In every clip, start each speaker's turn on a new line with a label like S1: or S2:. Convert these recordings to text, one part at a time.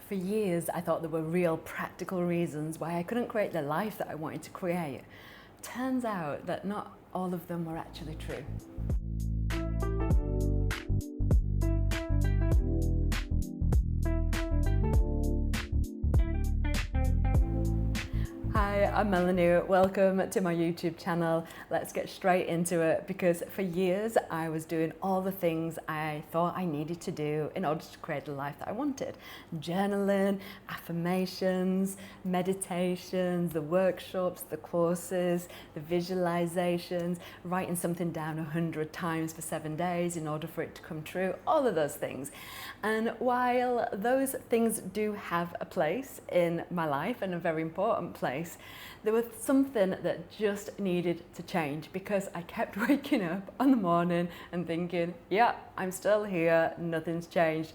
S1: For years, I thought there were real practical reasons why I couldn't create the life that I wanted to create. Turns out that not all of them were actually true. Hi, I'm Melanie. Welcome to my YouTube channel. Let's get straight into it because for years I was doing all the things I thought I needed to do in order to create the life that I wanted. Journaling, affirmations, meditations, the workshops, the courses, the visualizations, writing something down 100 times for 7 days in order for it to come true, all of those things. And while those things do have a place in my life and a very important place, there was something that just needed to change because I kept waking up on the morning and thinking, yeah, I'm still here, nothing's changed.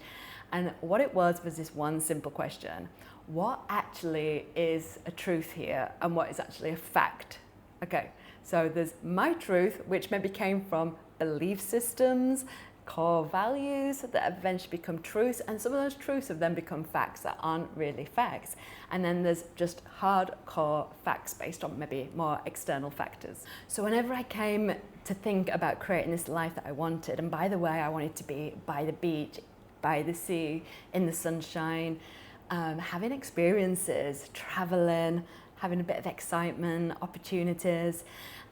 S1: And what it was this one simple question: what actually is a truth here and what is actually a fact? Okay, so there's my truth, which maybe came from belief systems, core values that eventually become truths, and some of those truths have then become facts that aren't really facts. And then there's just hardcore facts based on maybe more external factors. So whenever I came to think about creating this life that I wanted, and by the way, I wanted to be by the beach, by the sea, in the sunshine, having experiences, traveling, having a bit of excitement, opportunities.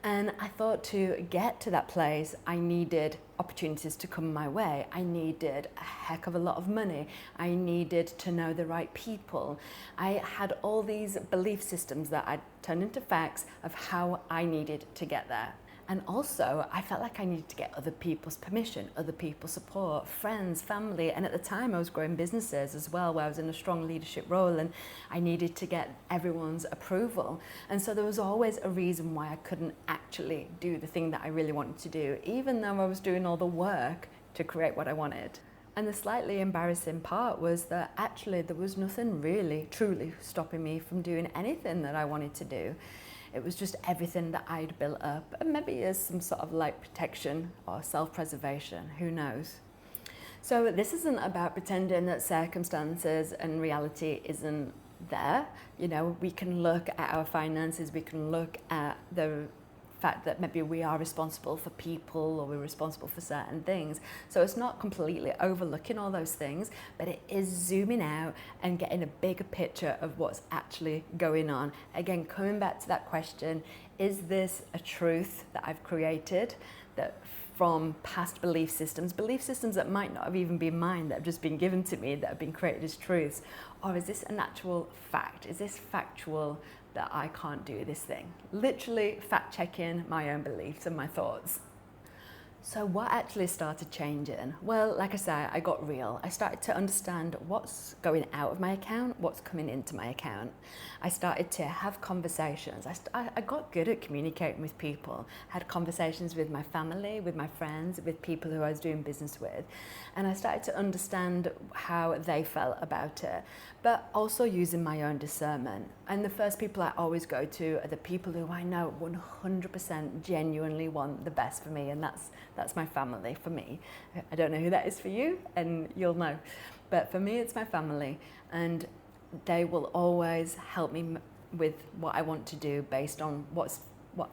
S1: And I thought to get to that place, I needed opportunities to come my way. I needed a heck of a lot of money. I needed to know the right people. I had all these belief systems that I'd turned into facts of how I needed to get there. And also, I felt like I needed to get other people's permission, other people's support, friends, family. And at the time, I was growing businesses as well, where I was in a strong leadership role, and I needed to get everyone's approval. And so there was always a reason why I couldn't actually do the thing that I really wanted to do, even though I was doing all the work to create what I wanted. And the slightly embarrassing part was that actually there was nothing really, truly stopping me from doing anything that I wanted to do. It was just everything that I'd built up, and maybe as some sort of like protection or self-preservation, who knows. So this isn't about pretending that circumstances and reality isn't there. You know, we can look at our finances, we can look at the fact that maybe we are responsible for people or we're responsible for certain things. So it's not completely overlooking all those things, but it is zooming out and getting a bigger picture of what's actually going on. Again, coming back to that question, is this a truth that I've created that from past belief systems that might not have even been mine, that have just been given to me, that have been created as truths? Or is this an actual fact? Is this factual that I can't do this thing? Literally fact checking my own beliefs and my thoughts. So what actually started changing? Well, like I said, I got real. I started to understand what's going out of my account, what's coming into my account. I started to have conversations. I got good at communicating with people. I had conversations with my family, with my friends, with people who I was doing business with. And I started to understand how they felt about it, but also using my own discernment. And the first people I always go to are the people who I know 100% genuinely want the best for me, and that's my family for me. I don't know who that is for you, and you'll know. But for me, it's my family, and they will always help me with what I want to do based on what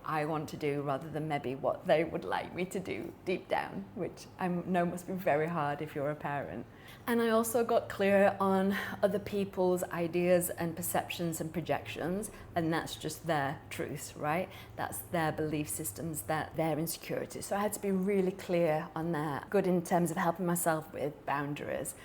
S1: I want to do rather than maybe what they would like me to do deep down, which I know must be very hard if you're a parent. And I also got clear on other people's ideas and perceptions and projections, and that's just their truths, right? That's their belief systems, their insecurities. So I had to be really clear on that. Good in terms of helping myself with boundaries.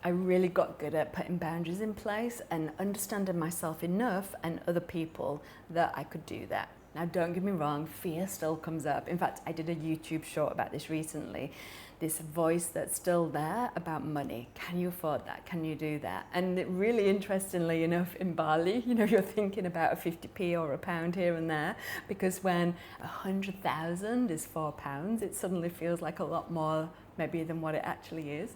S1: I really got good at putting boundaries in place and understanding myself enough and other people that I could do that. Now, don't get me wrong, fear still comes up. In fact, I did a YouTube short about this recently. This voice that's still there about money. Can you afford that? Can you do that? And really interestingly enough, in Bali, you're thinking about a 50p or a pound here and there, because when 100,000 is £4, it suddenly feels like a lot more maybe than what it actually is.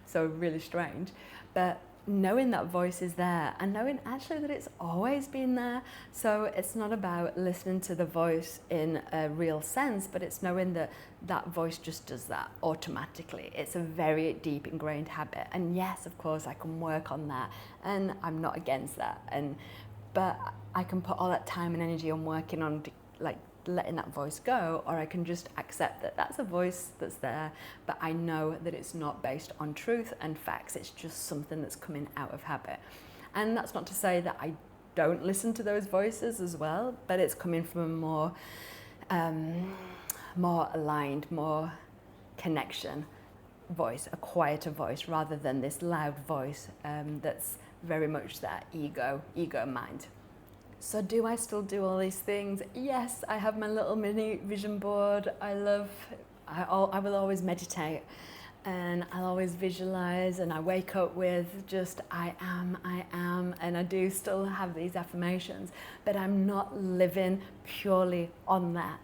S1: So really strange. But knowing that voice is there and knowing actually that it's always been there. So it's not about listening to the voice in a real sense, but it's knowing that that voice just does that automatically. It's a very deep ingrained habit. And yes, of course, I can work on that, and I'm not against that. But I can put all that time and energy on working on like letting that voice go, or I can just accept that that's a voice that's there, but I know that it's not based on truth and facts. It's just something that's coming out of habit. And that's not to say that I don't listen to those voices as well, but it's coming from a more aligned, more connection voice, a quieter voice, rather than this loud voice that's very much that ego mind. So do I still do all these things? Yes, I have my little mini vision board. I will always meditate, and I'll always visualize, and I wake up with just I am, and I do still have these affirmations, but I'm not living purely on that.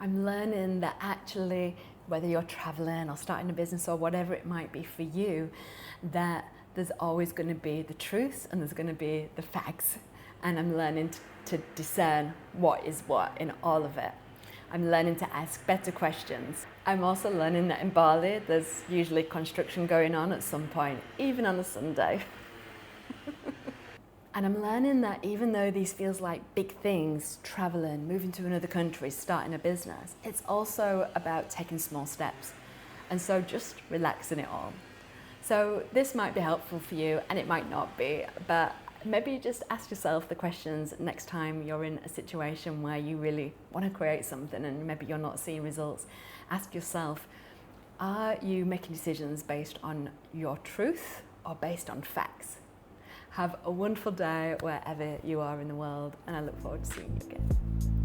S1: I'm learning that actually, whether you're traveling or starting a business or whatever it might be for you, that there's always going to be the truth and there's going to be the facts. And I'm learning to discern what is what in all of it. I'm learning to ask better questions. I'm also learning that in Bali, there's usually construction going on at some point, even on a Sunday. And I'm learning that even though these feels like big things, traveling, moving to another country, starting a business, it's also about taking small steps. And so just relaxing it all. So this might be helpful for you, and it might not be, but maybe just ask yourself the questions next time you're in a situation where you really want to create something and maybe you're not seeing results. Ask yourself, are you making decisions based on your truth or based on facts? Have a wonderful day wherever you are in the world, and I look forward to seeing you again.